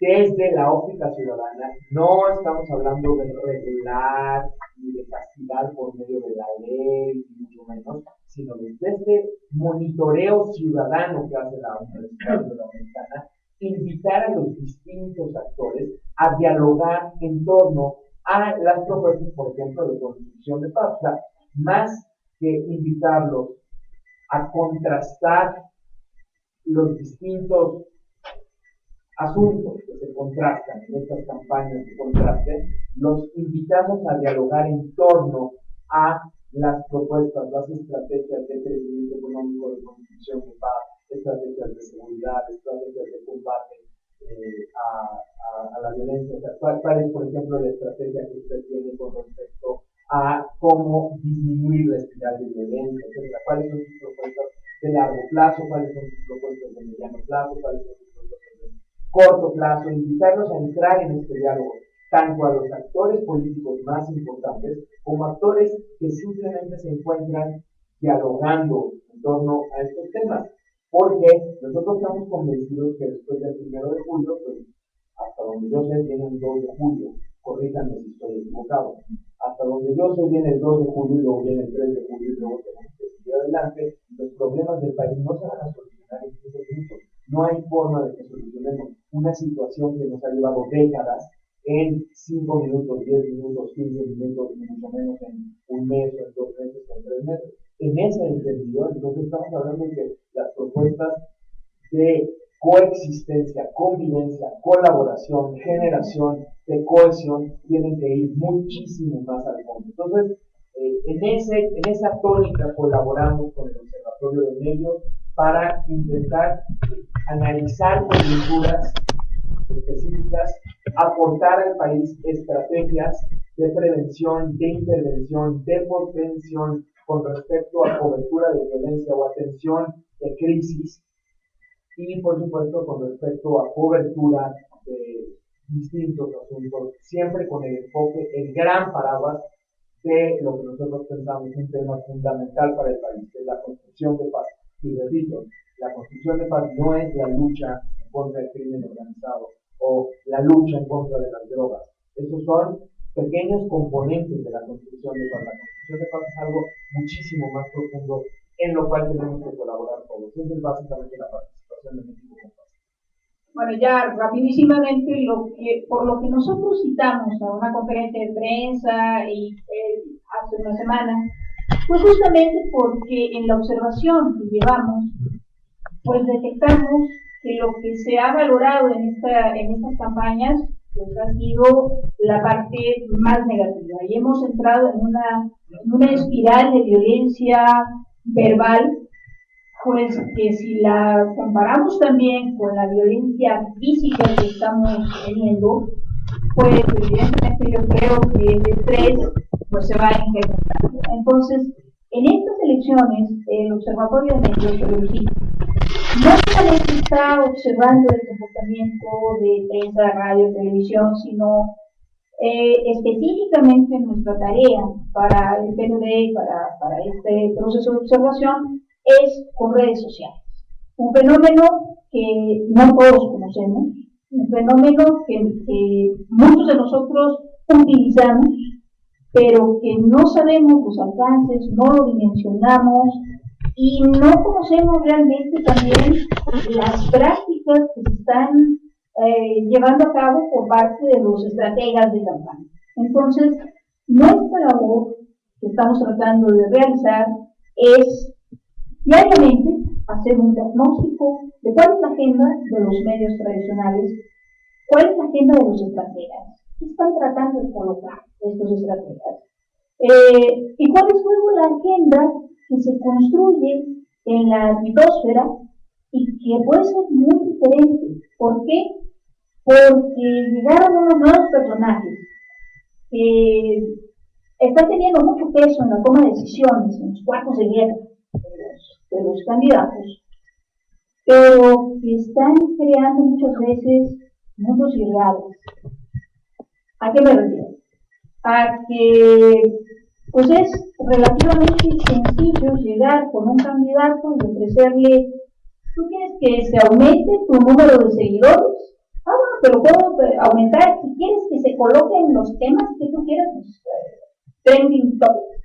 desde la óptica ciudadana, no estamos hablando de regular ni de castigar por medio de la ley, ni mucho menos, sino desde este monitoreo ciudadano que hace la Universidad Iberoamericana, invitar a los distintos actores a dialogar en torno a las propuestas, por ejemplo, de construcción de paz. O sea, más que invitarlos a contrastar los distintos asuntos que se contrastan en estas campañas de contraste, los invitamos a dialogar en torno a las propuestas, las estrategias de crecimiento económico, de construcción de paz, estrategias de seguridad, estrategias de combate a la violencia. O sea, ¿cuál es, por ejemplo, la estrategia que usted tiene con respecto a cómo disminuir la espiral de violencia, etcétera? ¿Cuáles son sus propuestas de largo plazo? ¿Cuáles son sus propuestas de mediano plazo? ¿Cuáles son sus propuestas de corto plazo? Invitarlos a entrar en este diálogo, tanto a los actores políticos más importantes como actores que simplemente se encuentran dialogando en torno a estos temas, porque nosotros estamos convencidos que después del 1 de julio, pues hasta donde yo sé viene el 2 de julio, corríjanme si estoy equivocado, hasta donde yo sé viene el 2 de julio y luego viene el 3 de julio y luego tenemos que seguir adelante. Los problemas del país no se van a solucionar en 15 minutos. No hay forma de que solucionemos una situación que nos ha llevado décadas en 5 minutos, 10 minutos, 15 minutos, ni mucho menos en un mes, o en 2 meses, o en 3 meses. En ese entendido, entonces estamos hablando de que las propuestas de coexistencia, convivencia, colaboración, generación de cohesión tienen que ir muchísimo más al fondo. Entonces, en esa tónica colaboramos con el Observatorio de Medios para intentar analizar coyunturas específicas, aportar al país estrategias de prevención, de intervención, de contención con respecto a cobertura de violencia o atención de crisis, y por supuesto con respecto a cobertura de distintos asuntos, siempre con el enfoque, el gran paraguas de lo que nosotros pensamos un tema fundamental para el país, que es la construcción de paz. Y repito, la construcción de paz no es la lucha en contra del crimen organizado o la lucha en contra de las drogas. Esos son pequeños componentes de la construcción de paz. La construcción de paz es algo muchísimo más profundo en lo cual tenemos que colaborar todos. Esa es básicamente la participación de México con paz. Bueno, ya rapidísimamente, por lo que nosotros citamos a una conferencia de prensa y hace una semana, pues justamente porque en la observación que llevamos, pues detectamos que lo que se ha valorado en estas campañas pues ha sido la parte más negativa, y hemos entrado en una espiral de violencia verbal, pues que si la comparamos también con la violencia física que estamos teniendo, pues evidentemente yo creo que el estrés pues se va a incrementar. Entonces, en estas elecciones, el Observatorio de Medios no solamente está observando el comportamiento de prensa, radio, televisión, sino específicamente nuestra tarea para el PNUD, para este proceso de observación, es con redes sociales. Un fenómeno que no todos conocemos, un fenómeno que muchos de nosotros utilizamos, pero que no sabemos los alcances, no lo dimensionamos y no conocemos realmente también las prácticas que se están llevando a cabo por parte de los estrategas de campaña. Entonces, nuestra labor que estamos tratando de realizar es diariamente hacer un diagnóstico de cuál es la agenda de los medios tradicionales, cuál es la agenda de los estrategas, qué están tratando de colocar estos estrategas, y cuál es luego la agenda que se construye en la mitosfera y que puede ser muy diferente. ¿Por qué? Porque llegaron unos nuevos personajes que están teniendo mucho peso en la toma de decisiones, en los cuartos de guerra de los candidatos, pero que están creando muchas veces mundos irreales. ¿A qué me refiero? A que pues es relativamente sencillo llegar con un candidato y ofrecerle, ¿tú quieres que se aumente tu número de seguidores? Ah, bueno, te lo puedo aumentar. Si quieres que se coloquen los temas que tú quieras, pues, trending topic.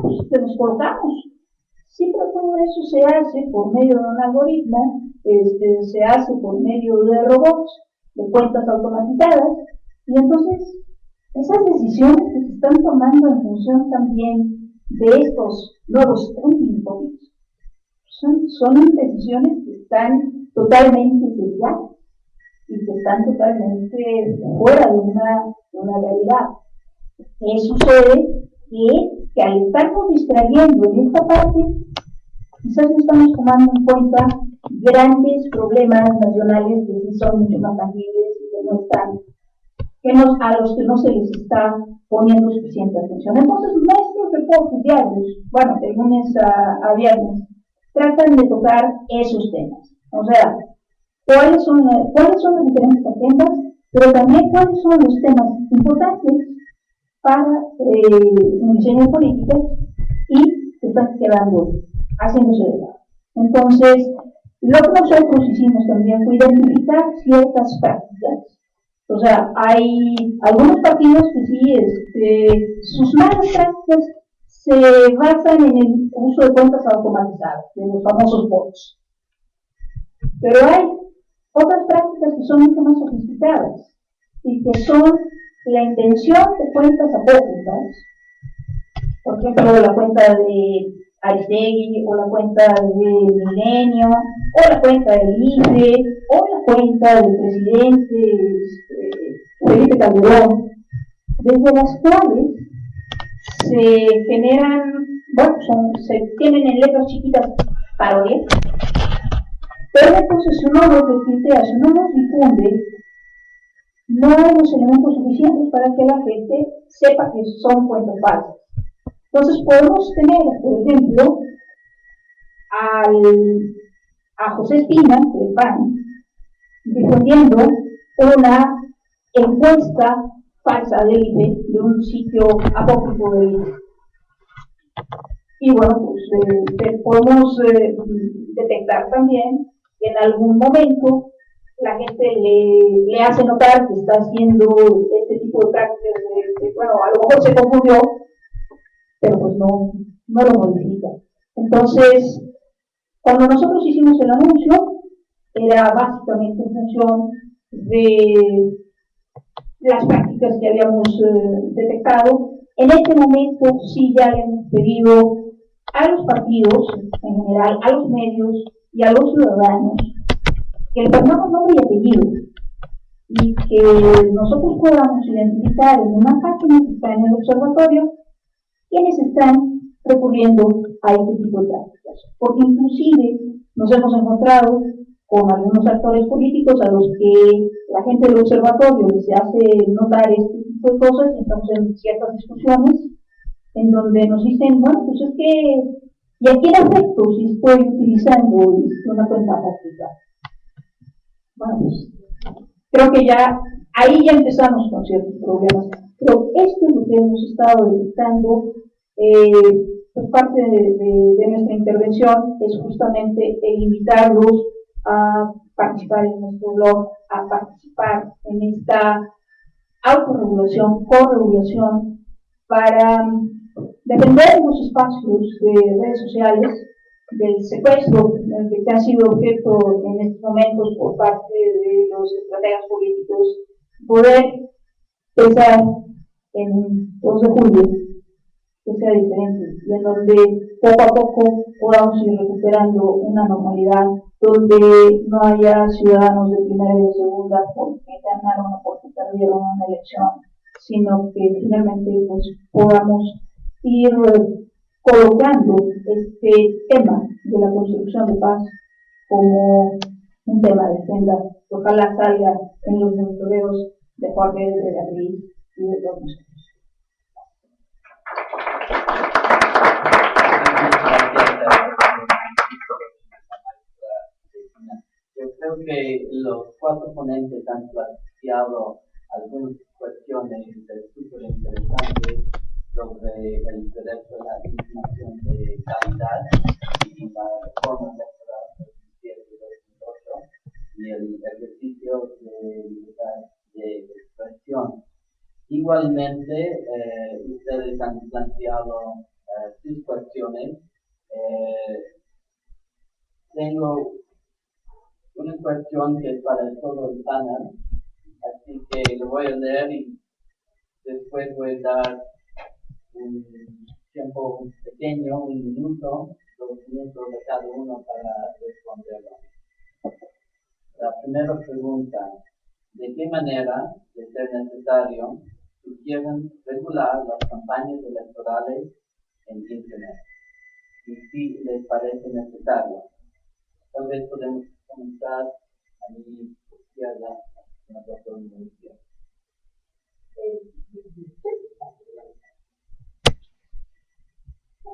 Pues te los colocamos. Sí, pero todo eso se hace por medio de un algoritmo, se hace por medio de robots, de cuentas automatizadas, y entonces esas decisiones que se están tomando en función también de estos nuevos trending topics son decisiones que están totalmente sesgadas y que están totalmente fuera de una realidad. ¿Qué sucede? Que al estarnos distrayendo en esta parte, quizás no estamos tomando en cuenta grandes problemas nacionales que sí son mucho más tangibles y que no están, a los que no se les está poniendo suficiente atención. Entonces, nuestros reportes diarios, bueno, de lunes a viernes, tratan de tocar esos temas. O sea, cuáles son las diferentes agendas, pero también cuáles son los temas importantes para un diseño de políticas y que están quedando, haciéndose de lado. Entonces, lo que nosotros hicimos también fue identificar ciertas prácticas. O sea, hay algunos partidos que sí, sus malas prácticas se basan en el uso de cuentas automatizadas, de los famosos bots. Pero hay otras prácticas que son mucho más sofisticadas y que son la intención de cuentas apócrifas, por ejemplo, la cuenta de Aristegui, o la cuenta de Milenio, o la cuenta del IFE, o la cuenta del presidente Felipe Calderón, desde las cuales se generan, se tienen en letras chiquitas parodias, pero entonces si uno los retuitea, si uno los difunde, no hay los elementos suficientes para que la gente sepa que son cuentas falsas. Entonces podemos tener, por ejemplo, a José Espina, del PAN, difundiendo una encuesta falsa del IFE, de un sitio apócrifo del IFE. Y bueno, pues podemos detectar también que en algún momento la gente le hace notar que está haciendo este tipo de prácticas, bueno, a lo mejor se confundió, pero pues no lo modifica. Entonces, cuando nosotros hicimos el anuncio, era básicamente en función de las prácticas que habíamos detectado. En este momento sí ya le hemos pedido a los partidos, en general, a los medios y a los ciudadanos, que le pongamos nombre y apellido, y que nosotros podamos identificar en una página que está en el observatorio quienes están recurriendo a este tipo de prácticas. Porque inclusive nos hemos encontrado con algunos actores políticos a los que la gente del observatorio les hace notar este tipo de cosas, y estamos en ciertas discusiones en donde nos dicen, bueno, pues es que, ¿y a quién afecto si estoy utilizando una cuenta apócrifa? Bueno, pues creo que ya ahí ya empezamos con ciertos problemas, pero esto es lo que hemos estado detectando. Pues parte de nuestra intervención es justamente el invitarlos a participar en nuestro blog, a participar en esta autorregulación, corregulación, para defender los espacios de redes sociales del secuestro que ha sido objeto en estos momentos por parte de los estrategas políticos, poder pensar en un 2 de julio que sea diferente y en donde poco a poco podamos ir recuperando una normalidad donde no haya ciudadanos de primera y de segunda porque ganaron o porque perdieron una elección, sino que finalmente pues, podamos ir colocando este tema de la construcción de paz como un tema de agenda. Ojalá salga en los monitoreos de Jorge, de Beatriz y de todos nosotros. Yo creo que los 4 ponentes han planteado algunas cuestiones súper interesantes sobre el derecho a la información de calidad y la reforma electoral del 2007 y 2008 y el ejercicio de libertad de expresión. Igualmente, ustedes han planteado sus cuestiones. Tengo una cuestión que es para todo el panel, así que lo voy a leer y después voy a dar un tiempo pequeño, 1 minuto, 2 minutos de cada uno para responderlo. La primera pregunta: ¿de qué manera, de ser necesario, sugieren regular las campañas electorales en Internet? Y si les parece necesario. Tal vez podemos comenzar a mi izquierda con la doctora Mauricio.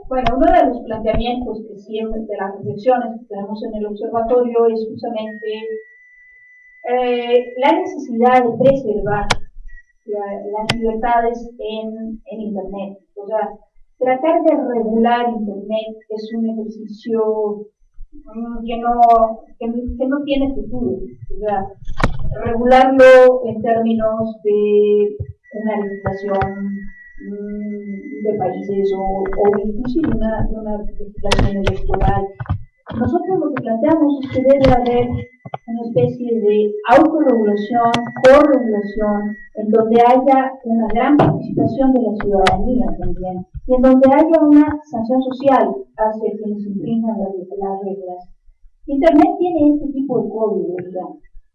Bueno, uno de los planteamientos que siempre, de las reflexiones que tenemos en el observatorio es justamente la necesidad de preservar las libertades en Internet. O sea, tratar de regular Internet es un ejercicio que no tiene futuro. O sea, regularlo en términos de una legislación de países o inclusive una legislación electoral. Nosotros lo que planteamos es que debe haber una especie de autorregulación, corregulación, en donde haya una gran participación de la ciudadanía también, y en donde haya una sanción social hacia quienes infrinjan las reglas. Internet tiene este tipo de códigos, ¿verdad?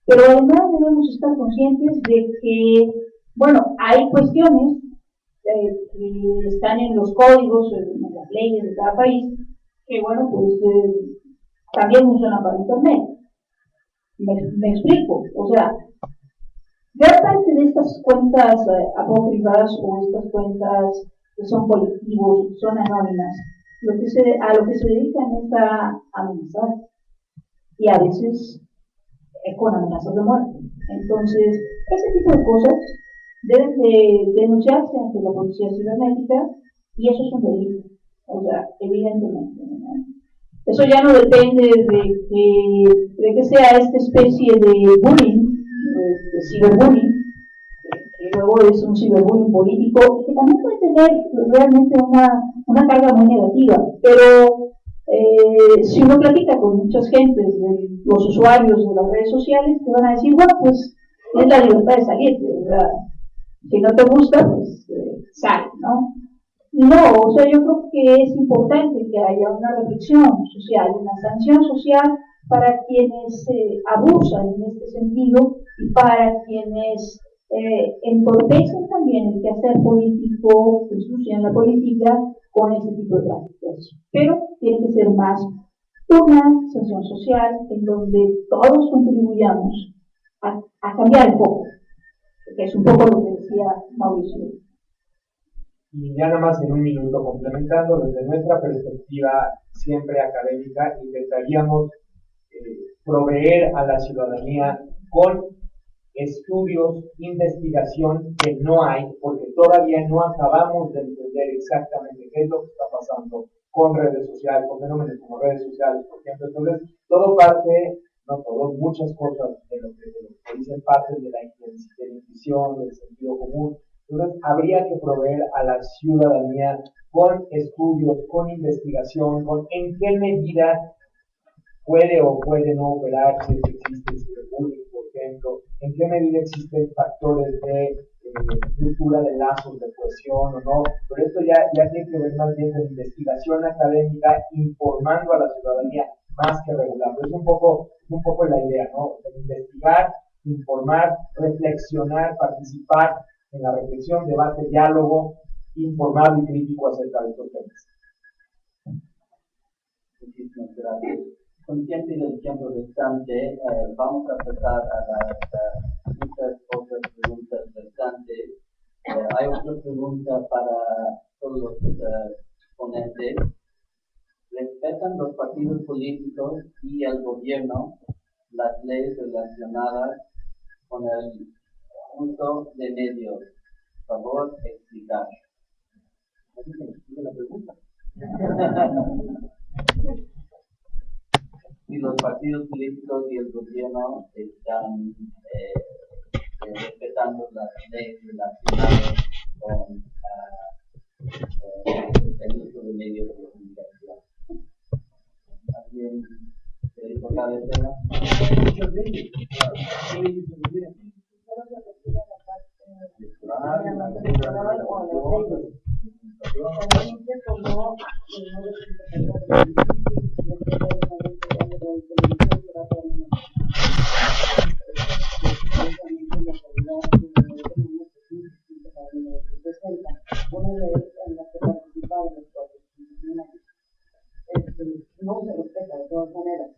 Pero además debemos estar conscientes de que, bueno, hay cuestiones que están en los códigos, en las leyes de cada país, que, bueno, pues también funcionan para Internet. Me explico, o sea, gran parte de estas cuentas apócrifas o estas cuentas que son colectivos, son anónimas, a lo que se dedican es a amenazar y a veces con amenazas de muerte. Entonces, ese tipo de cosas deben de denunciarse ante la policía cibernética y eso es un delito, o sea, evidentemente, ¿no? Eso ya no depende de que sea esta especie de bullying, de ciberbullying, que luego es un ciberbullying político, que también puede tener realmente una carga muy negativa, pero si uno platica con muchas gentes, de los usuarios de las redes sociales, te van a decir, bueno, pues es la libertad de salir, ¿verdad? Si no te gusta, pues sal, ¿no? No, o sea, yo creo que es importante que haya una reflexión social, una sanción social para quienes abusan en este sentido y para quienes entorpecen también el quehacer político, ensucian la política con este tipo de prácticas. Pero tiene que ser más una sanción social en donde todos contribuyamos a cambiar el foco, que es un poco lo que decía Mauricio. Y ya nada más en 1 minuto, complementando, desde nuestra perspectiva siempre académica, intentaríamos proveer a la ciudadanía con estudios, investigación que no hay, porque todavía no acabamos de entender exactamente qué es lo que está pasando con redes sociales, con fenómenos como redes sociales, por ejemplo. Entonces, todo parte, no todo, muchas cosas de lo que dicen parten de la intuición, del sentido común. Entonces, habría que proveer a la ciudadanía con estudios, con investigación, con en qué medida puede o puede no operar, si existe el ciberbullying, por ejemplo, en qué medida existen factores de ruptura de lazos de cohesión o no. Pero esto ya tiene que ver más bien con investigación académica, informando a la ciudadanía más que regulando. Es un poco la idea, ¿no? Investigar, informar, reflexionar, participar en la reflexión, debate, diálogo informado y crítico acerca de estos temas. Muchísimas gracias. Consciente del tiempo restante, vamos a pasar a las muchas otras preguntas restantes. Hay otra pregunta para todos los ponentes. ¿Respetan los partidos políticos y el gobierno las leyes relacionadas con el uso de medios? Por favor, explicar. Así que me explique la pregunta. si los partidos políticos y el gobierno están respetando las leyes relacionadas con el uso de medios de comunicación. ¿Alguien quiere tocar el tema? Muchas leyes. No se respeta de todas maneras.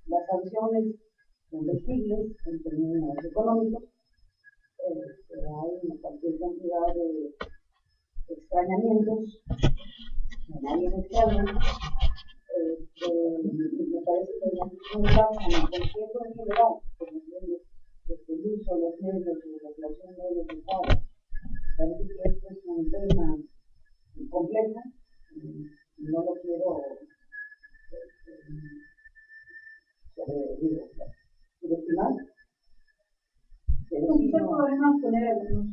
Las sanciones son flexibles en términos económicos. Hay una cualquier cantidad de extrañamientos, nadie me extraña. Me parece que las comunidades en el concierto en general, como desde el uso de los medios y de la relación de ellos y tal, parece que esto es un tema complejo. No lo quiero subestimar. Quizás podemos poner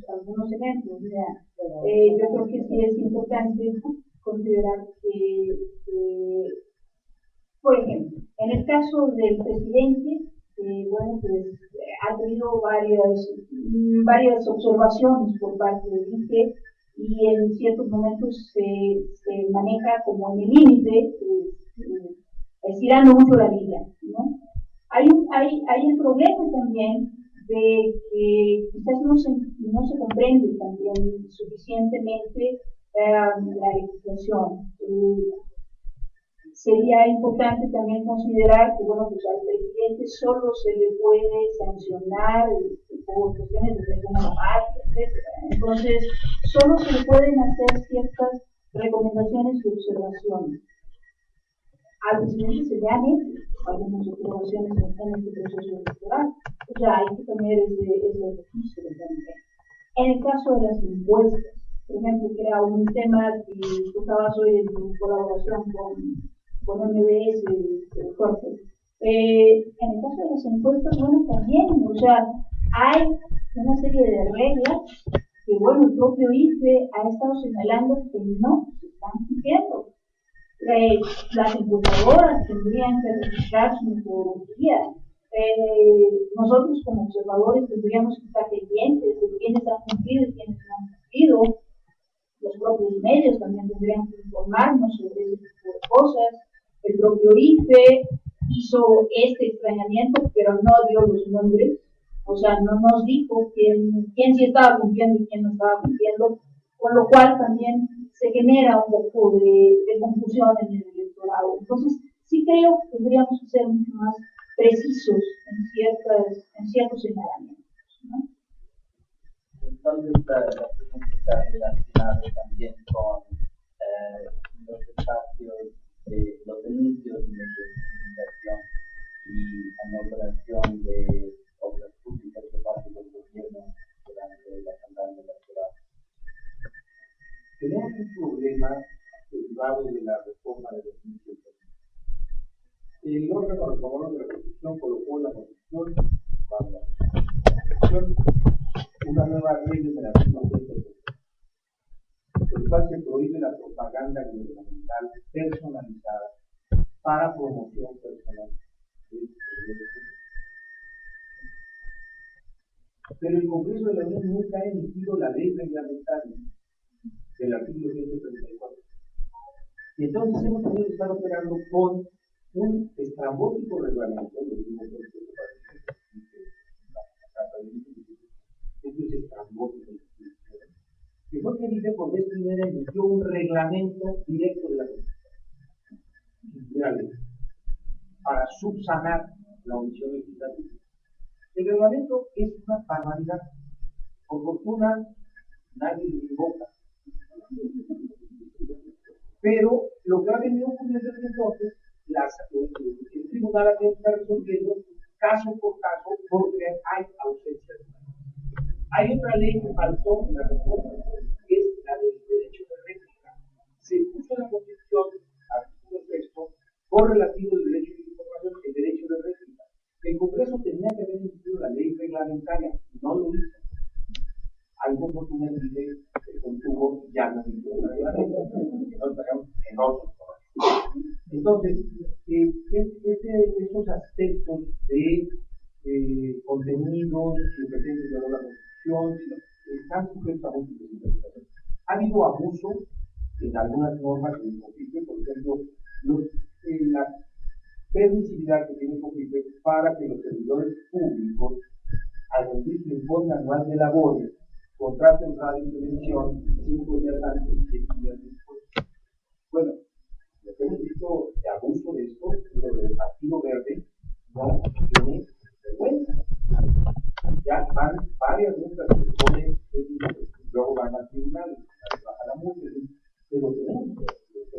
algunos ejemplos. Yo creo que sí es importante considerar que, por ejemplo, en el caso del presidente, bueno, pues ha tenido varias observaciones por parte del IFE y en ciertos momentos se maneja como en el límite, estirando mucho la línea, ¿no? Hay el problema también de que quizás no se comprende también suficientemente la legislación. Sería importante también considerar que, bueno, pues al presidente solo se le puede sancionar por cuestiones de presión a la patria, etc. Entonces, solo se le pueden hacer ciertas recomendaciones y observaciones. Al presidente se le han hecho algunas observaciones en este proceso electoral. O sea, hay que tener ese registro también. En el caso de las encuestas, por ejemplo, que era un tema que tú estabas hoy en tu colaboración con MBS fuerte. En el caso de las encuestas, bueno, también, o sea, hay una serie de reglas que, bueno, el propio IFE ha estado señalando que no se están cumpliendo. Las encuestadoras tendrían que registrar su metodología. Nosotros como observadores tendríamos que estar pendientes de quiénes han cumplido y quiénes no han cumplido. Los propios medios también tendrían que informarnos sobre ese tipo de cosas. El propio IFE hizo este extrañamiento, pero no dio los nombres. O sea, no nos dijo quién sí estaba cumpliendo y quién no estaba cumpliendo, con lo cual también se genera un poco de confusión en el electorado. Entonces, sí creo que tendríamos que ser mucho más precisos en ciertos señalamientos, ¿no? Entonces, la pregunta está relacionada también con los espacios de los anuncios de comunicación y la elaboración de obras públicas de parte del gobierno durante la campaña electoral. Tenemos un problema derivado de la reforma de 2018. El órgano reformador de la Constitución colocó en la Constitución, una nueva ley de la por el cual se prohíbe la propaganda gubernamental personalizada para promoción personal del servicio público. Pero el Congreso de la Unión nunca ha emitido la ley reglamentaria del artículo 134. Y entonces hemos tenido que estar operando con un estrambótico reglamento, lo mismo que es estrambótico, que fue que dice por vez primera emitió un reglamento directo de la Constitución para subsanar la omisión legislativa. El reglamento es una barbaridad. Por fortuna, nadie lo invoca. Pero lo que ha venido ocurriendo desde entonces, el tribunal ha tenido que estar resolviendo caso por caso porque hay ausencia de ley. Hay otra ley que faltó en la reforma, que es la del derecho de réplica. Se puso en la Constitución, artículo 6, correlativo España no lo hizo. Algo oportunamente se contuvo y ya no se hizo una en otros. Entonces, estos aspectos de contenidos que pretenden de la Constitución están sujetos a múltiples interpretaciones. Ha habido abuso en algunas normas del COFIPE, por ejemplo, la permisividad que tiene el COFIPE para que los servidores públicos, al rendir su informe anual de labores, contraten radio y televisión 5 días antes y 7 días después. Bueno, lo que hemos visto de abuso de esto, lo del Partido Verde, no tiene vergüenza. Ya van varias multas que se ponen, luego van al tribunal, baja la multa, pero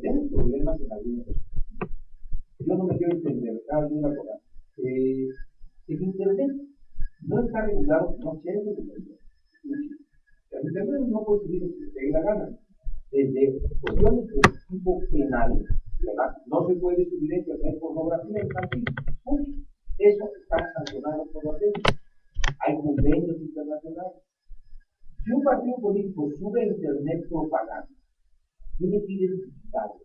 tenemos problemas en algunos. Yo no me quiero entender, cada una cosa. El Internet no está regulado, no tiene regulación. El Internet no puede subir lo que se dé la gana. Desde cuestiones de tipo penal, ¿verdad? No se puede subir a Internet pornografía infantil. Eso está sancionado por la ley. Hay convenios internacionales. Si un partido político sube a Internet propaganda, tiene que identificarlo,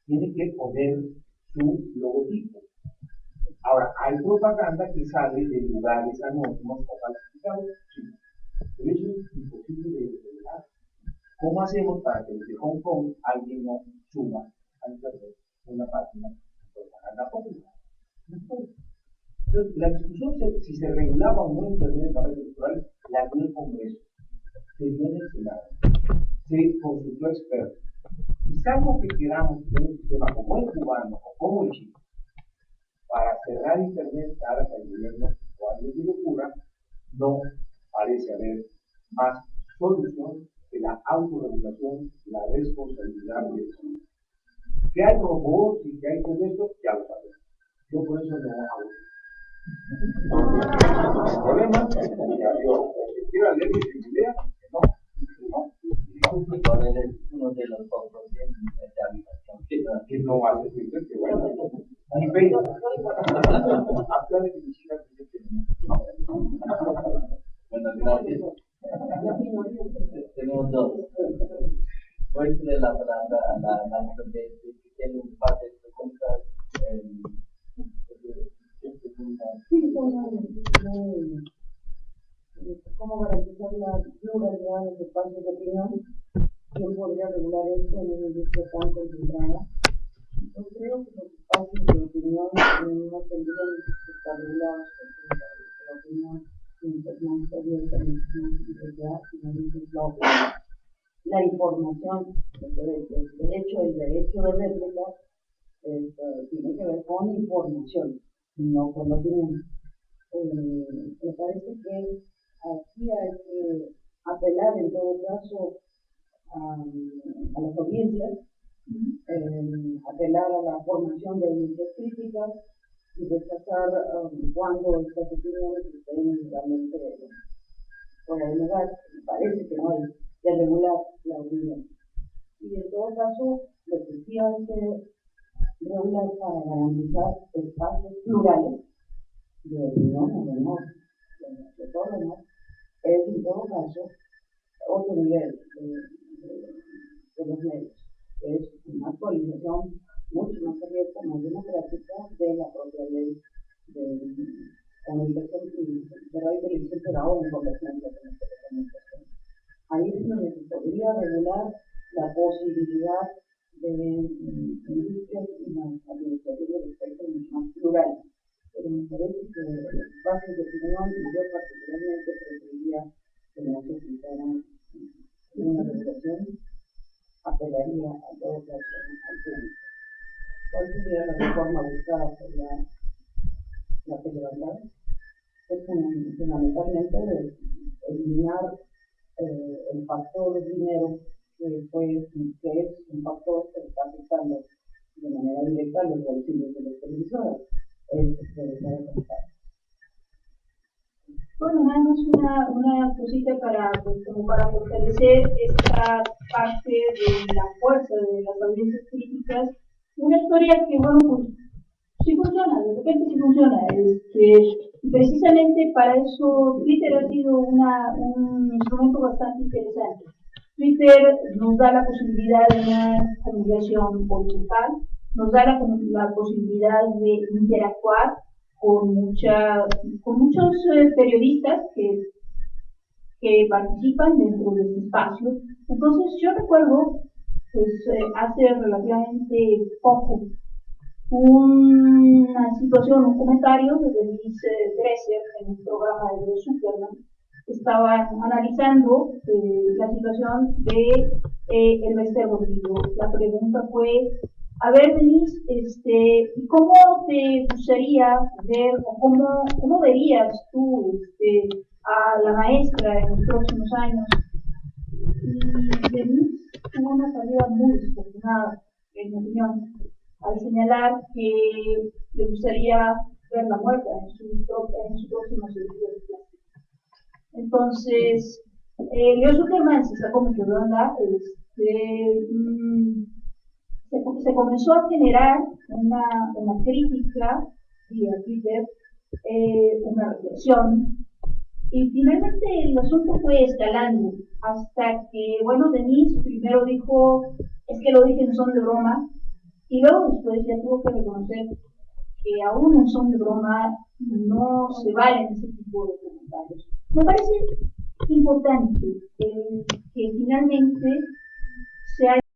tiene que poner su logotipo. Ahora, hay propaganda que sale de lugares anónimos o falsificados, sí, pero eso es imposible de regular. ¿Cómo hacemos para que desde Hong Kong alguien no suba a Internet una página de propaganda pública? No puede. Entonces, la discusión si se regulaba o no Internet en campañas electorales la dio el Congreso, se dio en el Senado, se consultó a expertos. Y salvo que queramos tener un sistema como el cubano o como el chino, para cerrar Internet cada que el gobierno o alguien se le ocurra, no parece haber más solución que la autorregulación, la responsabilidad de eso. Que hay robots y que hay todo esto, ya lo sabemos. Yo por eso no hago eso. El problema es que quiera leer mi idea, no. Es uno de los pocos de habitación Que no hace Twitter, que bueno. Ni Facebook. Hasta de que mis hijas dicen que no. Bueno, gracias. Tenemos dos. Voy a darle la palabra a la que tiene un par de preguntas. Sí, ¿cómo garantizar la pluralidad de los espacios de opinión? ¿Quién podría regular esto en una industria tan concentrada? Yo creo que los espacios de opinión no tendrían que estar regulados porque la opinión mientras más abierta, más diversidad, la información, el derecho de réplica tiene que ver con información, no con opinión. Me parece que aquí hay que apelar en todo caso a las audiencias, apelar a la formación de audiencias críticas y rechazar cuando estas opiniones estén realmente fuera de lugar. Me parece que no hay que regular la opinión. Y en todo caso, lo que sí hay que regular para garantizar espacios plurales de opinión o de todo lo demás, es en todo caso otro nivel de los medios. Es una actualización mucho más abierta, más democrática de la propia ley de comunicación de radio y televisión, pero ahora en convergencia con esta comunicación. Ahí es donde se podría regular la posibilidad de industrias y más administrativas de aspectos mucho más plurales. Pero me parece que los espacios de opinión, yo particularmente preferiría que no se aplicara una regulación, apelaría a todo caso al público. ¿Cuál sería la reforma buscada por la federalidad? Es fundamentalmente eliminar el factor dinero, que es un factor que está afectando de manera directa los bolsillos de las televisoras. Bueno, nada más una cosita para fortalecer esta parte de la fuerza de las audiencias críticas. Una historia que, bueno, pues sí funciona, de repente sí funciona. Precisamente para eso Twitter ha sido un instrumento bastante interesante. Twitter nos da la posibilidad de una comunicación horizontal, nos da la posibilidad de interactuar con muchos periodistas que participan dentro de este espacio. Entonces yo recuerdo, pues hace relativamente poco, una situación, un comentario de Denise Dresser en un programa de Superman. Estaban analizando la situación de el Bester Rodrigo. La pregunta fue, a ver, Denise, ¿cómo te gustaría ver o cómo verías tú a la maestra en los próximos años? Y Denise tuvo una salida muy desafortunada, en mi opinión, al señalar que le gustaría verla muerta en su próxima cirugía de plástico. Entonces, Leo Zuckerman se sacó mucho de onda, se comenzó a generar una crítica vía Twitter, una reflexión, y finalmente el asunto fue escalando hasta que, bueno, Denise primero dijo, es que lo dije en son de broma, y luego después ya tuvo que reconocer que aún en son de broma no se valen ese tipo de comentarios. Me parece importante que finalmente se haya